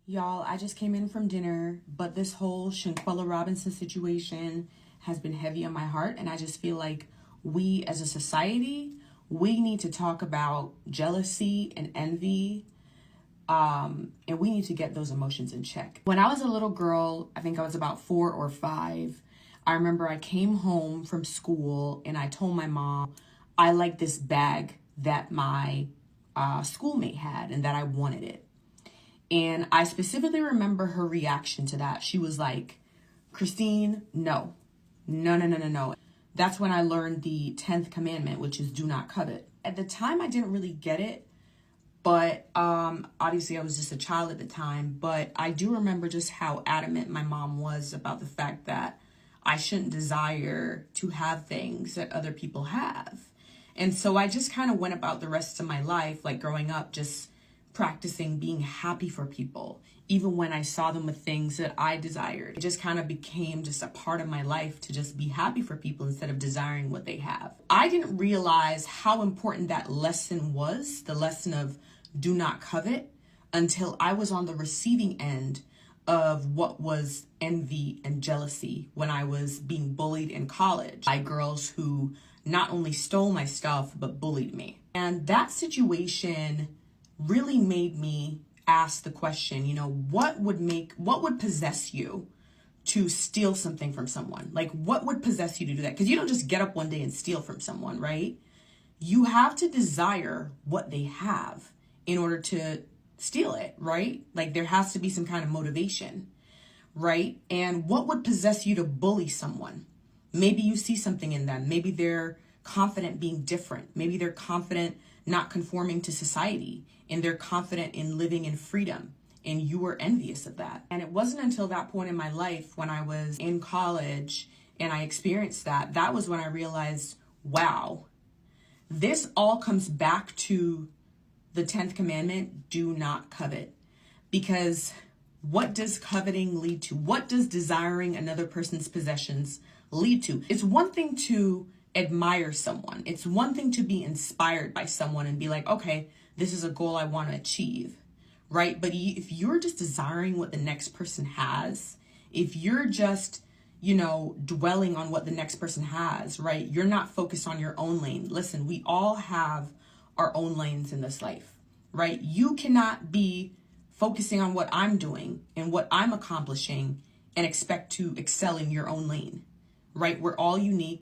Y'all, I just came in from dinner, but this whole Shanquella Robinson situation has been heavy on my heart, and I just feel like we as a society, we need to talk about jealousy and envy, and we need to get those emotions in check. When I was a little girl, I think I was about 4 or 5, I remember I came home from school and I told my mom I liked this bag that my schoolmate had and that I wanted it. And I specifically remember her reaction to that. She was like, Christine, no. That's when I learned the 10th commandment, which is do not covet. At the time, I didn't really get it, but obviously I was just a child at the time. But I do remember just how adamant my mom was about the fact that I shouldn't desire to have things that other people have. And so I just kind of went about the rest of my life, like growing up, just practicing being happy for people, even when I saw them with things that I desired. It just kind of became just a part of my life to just be happy for people instead of desiring what they have. I didn't realize how important that lesson was, the lesson of do not covet, until I was on the receiving end of what was envy and jealousy when I was being bullied in college by girls who not only stole my stuff, but bullied me. And that situation really made me ask the question, what would possess you to steal something from someone? Like, what would possess you to do that? Because you don't just get up one day and steal from someone, right? You have to desire what they have in order to steal it, right? Like, there has to be some kind of motivation, right? And what would possess you to bully someone? Maybe you see something in them. Maybe they're confident being different. Maybe they're confident not conforming to society, and they're confident in living in freedom, and you were envious of that. And it wasn't until that point in my life when I was in college and I experienced that was when I realized, wow, this all comes back to the 10th commandment, do not covet. Because what does coveting lead to? What does desiring another person's possessions lead to? It's one thing to admire someone. It's one thing to be inspired by someone and be like, okay, this is a goal I want to achieve, right? But if you're just desiring what the next person has, if you're just, dwelling on what the next person has, right? You're not focused on your own lane. Listen, we all have our own lanes in this life, right? You cannot be focusing on what I'm doing and what I'm accomplishing and expect to excel in your own lane, right? We're all unique.